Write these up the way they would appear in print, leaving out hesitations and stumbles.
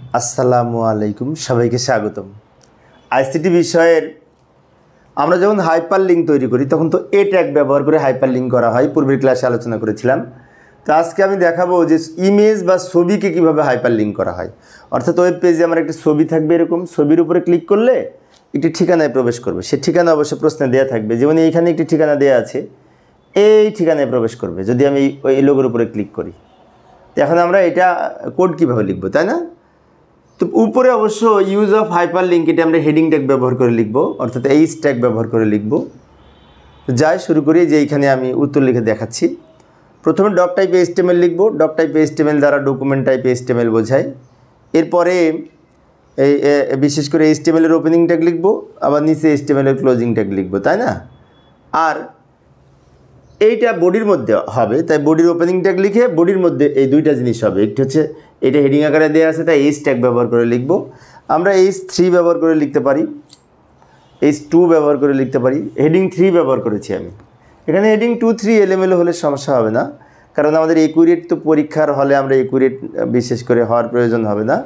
আসসালামু আলাইকুম, সবাইকে স্বাগতম। আইসিটি বিষয়ের আমরা যখন হাইপার লিঙ্ক তৈরি করি তখন তো এ ট্যাগ ব্যবহার করে হাইপার লিঙ্ক করা হয়, পূর্বের ক্লাসে আলোচনা করেছিলাম। তো আজকে আমি দেখাবো যে ইমেজ বা ছবিকে কীভাবে হাইপার লিঙ্ক করা হয়। অর্থাৎ ওয়েব পেজে আমার একটা ছবি থাকবে, এরকম ছবির উপরে ক্লিক করলে একটি ঠিকানায় প্রবেশ করবে। সে ঠিকানা অবশ্য প্রশ্নে দেওয়া থাকবে, যেমন এইখানে একটি ঠিকানা দেওয়া আছে, এই ঠিকানায় প্রবেশ করবে যদি আমি ওই লোগোর উপরে ক্লিক করি। তো এখন আমরা এটা কোড কীভাবে লিখবো, তাই না? তো উপরে অবশ্য ইউজ অফ হাইপার লিঙ্ক এটা আমরা হেডিং ট্যাগ ব্যবহার করে লিখব, অর্থাৎ এইচ ট্যাগ ব্যবহার করে লিখব। তো যাই শুরু করি, যে এইখানে আমি উত্তর লিখে দেখাচ্ছি। প্রথমে ডক টাইপ এইচটিএমএল লিখব। ডক টাইপ এইচটিএমএল দ্বারা ডকুমেন্ট টাইপ এইচটিএমএল বোঝায়। এরপরে এই বিশেষ করে এইচটিএমএলের ওপেনিং ট্যাগ লিখব, আবার নিচে এইচটিএমএলের ক্লোজিং ট্যাগ লিখব, তাই না? আর এইটা বডির মধ্যে হবে, তাই বডির ওপেনিং ট্যাগ লিখে বডির মধ্যে এই দুইটা জিনিস হবে। একটি হচ্ছে এটা হেডিং আকারে দেওয়া আছে, তাই এইচ ট্যাগ ব্যবহার করে লিখব। আমরা H3 ব্যবহার করে লিখতে পারি, H2 ব্যবহার করে লিখতে পারি। হেডিং 3 ব্যবহার করেছি আমি এখানে। হেডিং 2, 3 এলোমেলো হলে সমস্যা হবে না, কারণ আমাদের একুরেট তো পরীক্ষার হলে আমরা একুরেট বিশেষ করে হওয়ার প্রয়োজন হবে না,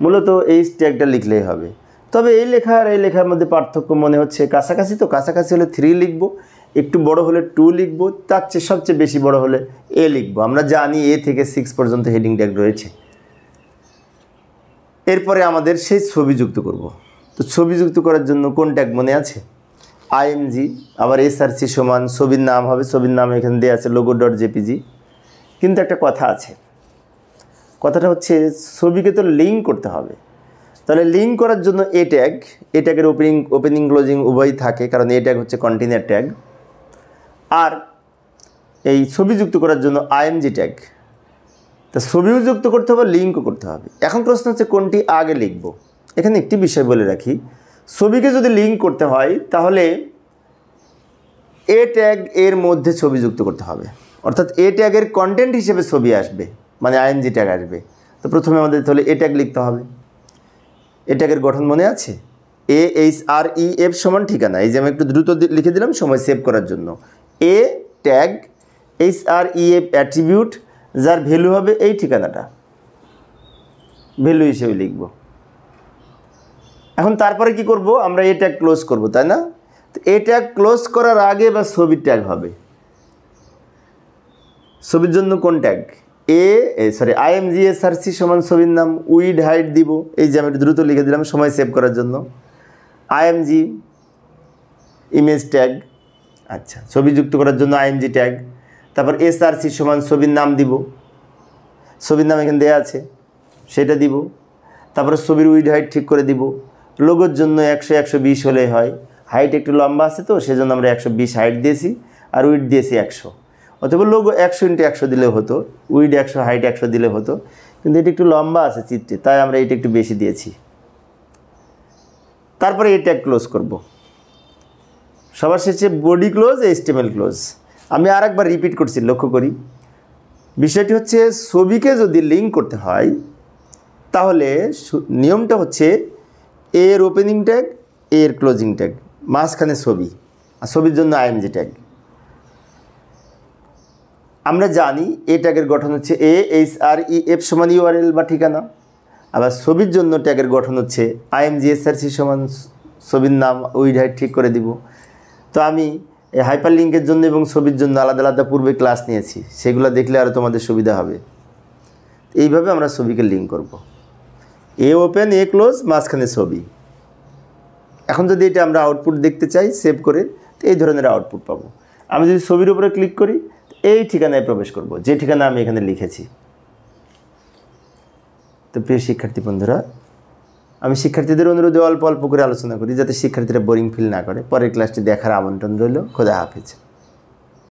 মূলত এইচ ট্যাগটা লিখলেই হবে। তবে এই লেখা আর এই লেখার মধ্যে পার্থক্য মনে হচ্ছে, কাছাকাছি তো, কাছাকাছি হলে 3 লিখব, একটু বড় হলে 2 লিখব, তার চেয়ে সবচেয়ে বেশি বড় হলে A লিখব। আমরা জানি A থেকে 6 পর্যন্ত হেডিং ট্যাগ রয়েছে। এরপরে আমাদের সেই ছবি যুক্ত করব। তো ছবি যুক্ত করার জন্য কোন ট্যাগ মনে আছে? IMG, আবার SRC সমান ছবির নাম হবে। ছবির নাম এখানে দেওয়া আছে logo.jpg। কিন্তু একটা কথা আছে, কথাটা হচ্ছে ছবিকে তো লিঙ্ক করতে হবে। তাহলে লিঙ্ক করার জন্য এ ট্যাগের ওপেনিং ক্লোজিং উভয়ই থাকে, কারণ এ ট্যাগ হচ্ছে কন্টেনার ট্যাগ। আর এই ছবি যুক্ত করার জন্য IMG ট্যাগ। তা ছবিও যুক্ত করতে হবে, লিঙ্কও করতে হবে। এখন প্রশ্ন হচ্ছে কোনটি আগে লিখব। এখানে একটি বিষয় বলে রাখি, ছবিকে যদি লিঙ্ক করতে হয় তাহলে এ ট্যাগ এর মধ্যে ছবি যুক্ত করতে হবে, অর্থাৎ এ ট্যাগের কন্টেন্ট হিসেবে ছবি আসবে, মানে IMG ট্যাগ আসবে। তো প্রথমে আমাদের তাহলে এ ট্যাগ লিখতে হবে। এ ট্যাগের গঠন মনে আছে? AHREF সমান ঠিকানা। এই যে আমি একটু দ্রুত লিখে দিলাম সময় সেভ করার জন্য। এ ট্যাগ HREF অ্যাট্রিবিউট, যার ভ্যালু হবে এই ঠিকানাটা, ভ্যালু হিসেবে লিখব। এখন তারপরে কি করব? আমরা এ ট্যাগ ক্লোজ করব, তাই না? তো এ ট্যাগ ক্লোজ করার আগে বা ছবির ট্যাগ হবে। ছবির জন্য কোন ট্যাগ? IMG SRC সমান ছবির নাম, উইড হাইট দিব। এই যে আমি একটু দ্রুত লিখে দিলাম সময় সেভ করার জন্য। IMG ইমেজ ট্যাগ, আচ্ছা, ছবি যুক্ত করার জন্য IMG ট্যাগ। তারপর SRC সমান ছবির নাম দিব, ছবির নাম এখানে দেওয়া আছে, সেটা দিব। তারপরে ছবির উইড হাইট ঠিক করে দিব। লোগোর জন্য 100, 120 হলে হয়। হাইট একটু লম্বা আছে তো সেজন্য আমরা 120 হাইট দিয়েছি, আর উইড দিয়েছি 100। অথবা লোগো 100x100 দিলে হতো, উইড 100, হাইট 100 দিলে হতো, কিন্তু এটা একটু লম্বা আছে চিত্রে, তাই আমরা এটা একটু বেশি দিয়েছি। তারপরে এই ট্যাগ ক্লোজ করব। সবার শেষে বডি ক্লোজ, HTML ক্লোজ। আমি আর একবার রিপিট করছি, লক্ষ্য করি। বিষয়টি হচ্ছে ছবিকে যদি লিঙ্ক করতে হয় তাহলে নিয়মটা হচ্ছে এর ওপেনিং ট্যাগ, এর ক্লোজিং ট্যাগ, মাঝখানে ছবি, আর ছবির জন্য IMG ট্যাগ। আমরা জানি এ ট্যাগের গঠন হচ্ছে AHREF সমান URL বা ঠিকানা। আবার ছবির জন্য ট্যাগের গঠন হচ্ছে IMG SRC সমান ছবির নাম, উইড হাইট ঠিক করে দিব। তো আমি এই হাইপার লিঙ্কের জন্য এবং ছবির জন্য আলাদা আলাদা পূর্বে ক্লাস নিয়েছি, সেগুলো দেখলে আরও তোমাদের সুবিধা হবে। এইভাবে আমরা ছবিকে লিঙ্ক করব। এ ওপেন, এ ক্লোজ, মাঝখানে ছবি। এখন যদি এটা আমরা আউটপুট দেখতে চাই সেভ করে, তো এই ধরনের আউটপুট পাবো। আমি যদি ছবির উপরে ক্লিক করি, এই ঠিকানায় প্রবেশ করব, যে ঠিকানা আমি এখানে লিখেছি। তো প্রিয় শিক্ষার্থী বন্ধুরা, আমি শিক্ষার্থীদের অনুরোধে অল্প অল্প করে আলোচনা করি, যাতে শিক্ষার্থীরা বোরিং ফিল না করে। পরের ক্লাসটি দেখার আমন্ত্রণ রইল। খোদা হাফেজ।